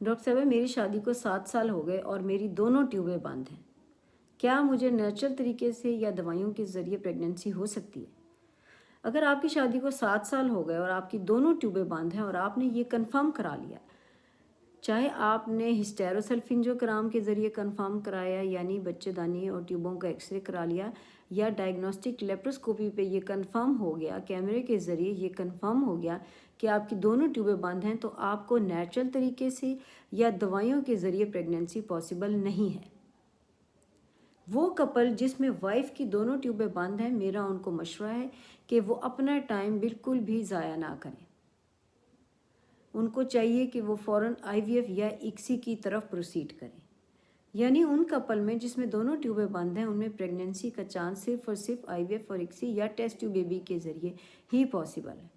Doctor साहब मेरी शादी को 7 साल हो गए और मेरी दोनों ट्यूबें बंद हैं। क्या मुझे नेचुरल तरीके से या दवाइयों के ज़रिए प्रेगनेंसी हो सकती है? अगर आपकी शादी को 7 साल हो गए और आपकी दोनों ट्यूबें बंद हैं और आपने ये कन्फर्म करा लिया, चाहे आपने हिस्टेरोसल्फिंजोग्राम के ज़रिए कंफर्म कराया यानी बच्चेदानी और ट्यूबों का एक्सरे करा लिया, या डायग्नोस्टिक लेप्रोस्कोपी पे ये कंफर्म हो गया, कैमरे के ज़रिए ये कंफर्म हो गया कि आपकी दोनों ट्यूबें बंद हैं, तो आपको नेचुरल तरीके से या दवाइयों के ज़रिए प्रेगनेंसी पॉसिबल नहीं है। वो कपल जिसमें वाइफ की दोनों ट्यूबें बंद हैं, मेरा उनको मशवरा है कि वो अपना टाइम बिल्कुल भी ज़ाया ना करें। उनको चाहिए कि वो फ़ौरन आईवीएफ या इक्सी की तरफ प्रोसीड करें। यानी उन कपल में जिसमें दोनों ट्यूबें बंद हैं, उनमें प्रेगनेंसी का चांस सिर्फ और सिर्फ आईवीएफ और इक्सी या टेस्ट ट्यूब बेबी के ज़रिए ही पॉसिबल है।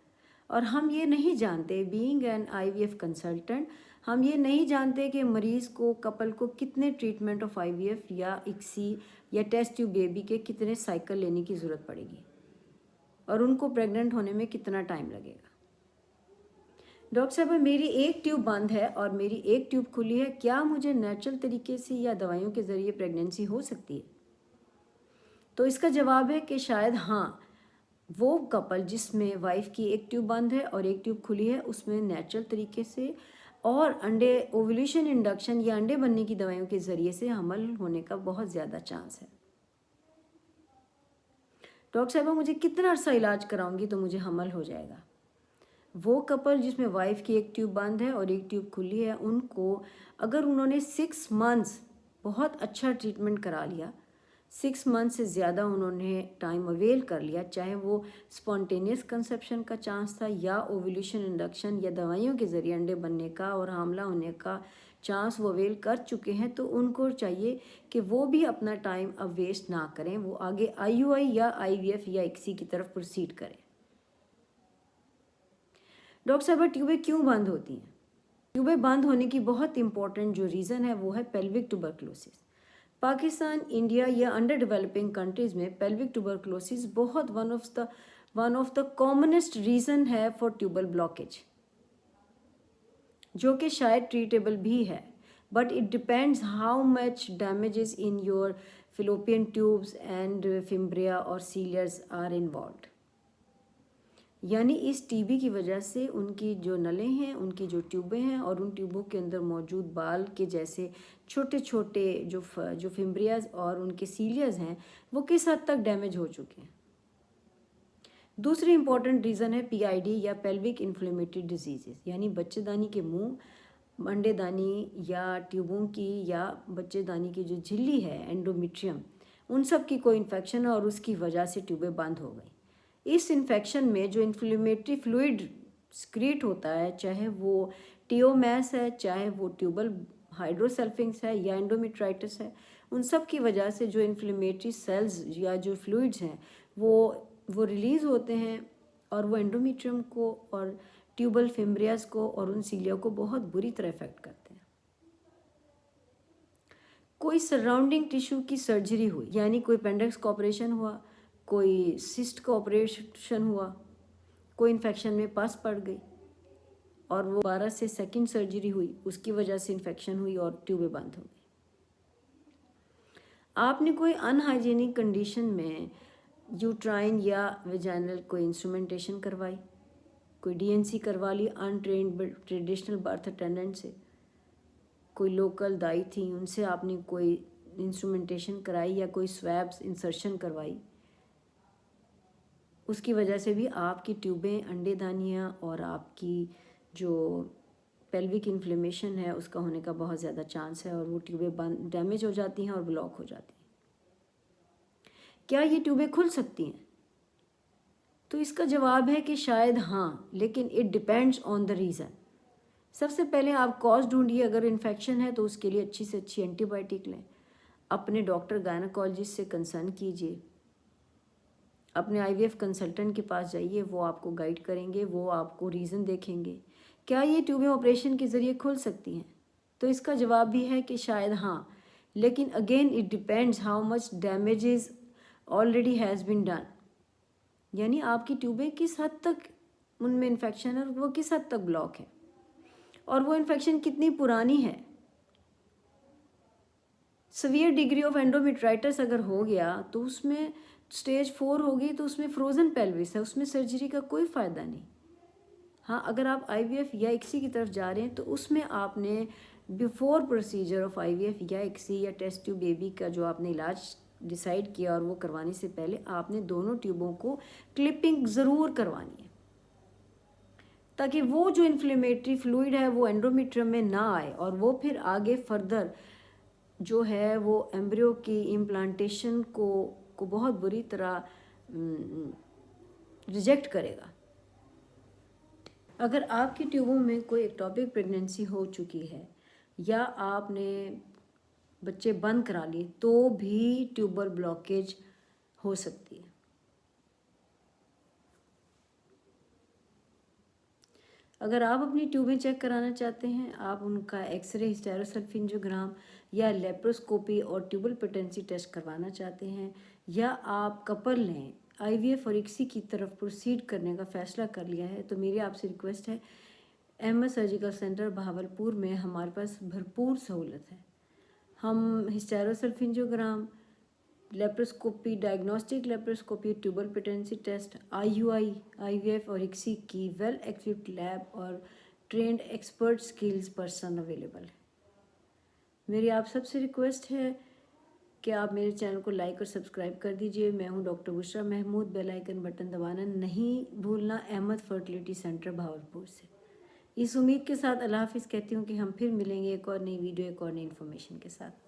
और हम ये नहीं जानते, बीइंग एन आईवीएफ कंसल्टेंट, हम ये नहीं जानते कि मरीज़ को, कपल को कितने ट्रीटमेंट ऑफ आईवीएफ या इक्सी या टेस्ट ट्यूब बेबी के कितने साइकिल लेने की ज़रूरत पड़ेगी और उनको प्रेग्नेंट होने में कितना टाइम लगेगा। डॉक्टर साहब मेरी एक ट्यूब बंद है और मेरी एक ट्यूब खुली है, क्या मुझे नेचुरल तरीके से या दवाइयों के ज़रिए प्रेगनेंसी हो सकती है? तो इसका जवाब है कि शायद हाँ। वो कपल जिसमें वाइफ की एक ट्यूब बंद है और एक ट्यूब खुली है, उसमें नेचुरल तरीके से और अंडे ओव्यूलेशन इंडक्शन या अंडे बनने की दवाइयों के ज़रिए से हमल होने का बहुत ज़्यादा चांस है। डॉक्टर साहबा मुझे कितना अर्सा इलाज कराऊंगी तो मुझे हमल हो जाएगा? वो कपल जिसमें वाइफ की एक ट्यूब बंद है और एक ट्यूब खुली है, उनको अगर उन्होंने 6 मंथ्स बहुत अच्छा ट्रीटमेंट करा लिया, 6 मंथ से ज़्यादा उन्होंने टाइम अवेल कर लिया, चाहे वो स्पॉन्टेनियस कंसेप्शन का चांस था या ओव्यूलेशन इंडक्शन या दवाइयों के ज़रिए अंडे बनने का और हामला होने का चांस वो अवेल कर चुके हैं, तो उनको चाहिए कि वो भी अपना टाइम अब वेस्ट ना करें, वो आगे आईयूआई या आईवीएफ या इक्सी की तरफ प्रोसीड करें। डॉक्टर साहब ट्यूबें क्यों बंद होती हैं? ट्यूबें बंद होने की बहुत इंपॉर्टेंट जो रीज़न है वो है पेल्विक ट्यूबरक्लोसिस। पाकिस्तान, इंडिया या अंडर डेवलपिंग कंट्रीज़ में पेल्विक ट्यूबरक्लोसिस बहुत one of the commonest reason है फॉर ट्यूबल ब्लॉकेज, जो कि शायद ट्रीटेबल भी है, but it depends how much damages in your fallopian tubes and fimbria और सीलियर्स आर इन्वॉल्व्ड। यानी इस टीबी की वजह से उनकी जो नलें हैं, उनकी जो ट्यूबें हैं और उन ट्यूबों के अंदर मौजूद बाल के जैसे छोटे छोटे जो फिम्ब्रियाज और उनके सीलियर्स हैं, वो किस हद तक डैमेज हो चुके हैं। दूसरी इंपॉर्टेंट रीज़न है पीआईडी या पेल्विक इन्फ्लेमेटरी डिजीजेस, यानी बच्चेदानी के मुंह, अंडेदानी या ट्यूबों की या बच्चेदानी की जो झिल्ली है एंडोमेट्रियम, उन सब की कोई इन्फेक्शन है और उसकी वजह से ट्यूबें बंद हो गई। इस इन्फेक्शन में जो इन्फ्लेमेटरी फ्लूइड स्क्रीट होता है, चाहे वो टीओमैस है, चाहे वो ट्यूबल हाइड्रोसल्फिंग्स है या एंडोमेट्राइटिस है, उन सब की वजह से जो इन्फ्लेमेटरी सेल्स या जो फ्लूइड्स हैं वो रिलीज़ होते हैं और वो एंडोमेट्रियम को और ट्यूबल फिम्ब्रियाज को और उन सीलिया को बहुत बुरी तरह इफेक्ट करते हैं। कोई सराउंडिंग टिश्यू की सर्जरी हुई, यानी कोई अपेंडिक्स का ऑपरेशन हुआ, कोई सिस्ट का ऑपरेशन हुआ, कोई इन्फेक्शन में पस पड़ गई और वो 12 से सेकंड सर्जरी हुई, उसकी वजह से इन्फेक्शन हुई और ट्यूबें बंद हो गई। आपने कोई अनहाइजीनिक कंडीशन में यूट्राइन या वेजाइनल कोई इंस्ट्रूमेंटेशन करवाई, कोई डीएनसी करवा ली अनट्रेंड ट्रेडिशनल बर्थ अटेंडेंट से, कोई लोकल दाई थी उनसे आपने कोई इंस्ट्रूमेंटेशन कराई या कोई स्वैब्स इंसर्शन करवाई, उसकी वजह से भी आपकी ट्यूबें, अंडेदानियाँ और आपकी जो पेल्विक इन्फ्लेमेशन है उसका होने का बहुत ज़्यादा चांस है और वो ट्यूबें बंद डैमेज हो जाती हैं और ब्लॉक हो जाती हैं। क्या ये ट्यूबें खुल सकती हैं? तो इसका जवाब है कि शायद हाँ, लेकिन it depends on the reason. सबसे पहले आप कॉज ढूंढिए, अगर इन्फेक्शन है तो उसके लिए अच्छी से अच्छी एंटीबायोटिक लें, अपने डॉक्टर गायनेकोलॉजिस्ट से कंसर्न कीजिए, अपने आईवीएफ कंसल्टेंट के पास जाइए, वो आपको गाइड करेंगे, वो आपको रीज़न देखेंगे। क्या ये ट्यूबें ऑपरेशन के ज़रिए खुल सकती हैं? तो इसका जवाब भी है कि शायद हाँ, लेकिन again it depends how much damages already has been done, यानी आपकी ट्यूबें किस हद तक उनमें इन्फेक्शन है और वो किस हद तक ब्लॉक है। और वो इन्फेक्शन कितनी पुरानी है। सीवियर डिग्री ऑफ एंडोमेट्राइटिस अगर हो गया तो उसमें स्टेज 4 होगी तो उसमें फ्रोज़न पेल्विस है, उसमें सर्जरी का कोई फ़ायदा नहीं। हाँ, अगर आप आईवीएफ या इक्सी की तरफ जा रहे हैं तो उसमें आपने बिफोर प्रोसीजर ऑफ आईवीएफ या इक्सी या टेस्ट ट्यूब बेबी का जो आपने इलाज डिसाइड किया और वो करवाने से पहले आपने दोनों ट्यूबों को क्लिपिंग ज़रूर करवानी है, ताकि वो जो इन्फ्लेमेटरी फ्लूइड है वो एंडोमेट्रियम में ना आए और वो फिर आगे फर्दर जो है वो एम्ब्रियो की इम्प्लांटेशन को बहुत बुरी तरह रिजेक्ट करेगा। अगर आपकी ट्यूबों में कोई एक्टोपिक प्रेगनेंसी हो चुकी है या आपने बच्चे बंद करा लिए तो भी ट्यूबर ब्लॉकेज हो सकती है। अगर आप अपनी ट्यूबें चेक कराना चाहते हैं, आप उनका एक्सरे, हिस्टेरोसल्फिंजियोग्राम या लेप्रोस्कोपी और ट्यूबल पेटेंसी टेस्ट करवाना चाहते हैं, या आप कपल ने आईवीएफ और इक्सी की तरफ प्रोसीड करने का फ़ैसला कर लिया है, तो मेरी आपसे रिक्वेस्ट है, अहमद सर्जिकल सेंटर बहावलपुर में हमारे पास भरपूर सहूलत है। हम hysterosalpingogram, laparoscopy, diagnostic laparoscopy, tubal patency test, IUI, IVF और इक्सी की वेल एक्विप्ड लैब और trained expert skills person available है। मेरी आप सबसे रिक्वेस्ट है कि आप मेरे चैनल को लाइक और सब्सक्राइब कर दीजिए। मैं हूं doctor Bushra Mahmood. Bell icon button दबाना नहीं भूलना। अहमद फर्टिलिटी सेंटर भावलपुर से। इस उम्मीद के साथ अल्लाह हाफिज़ कहती हूँ कि हम फिर मिलेंगे एक और नई वीडियो, एक और नई इन्फॉर्मेशन के साथ।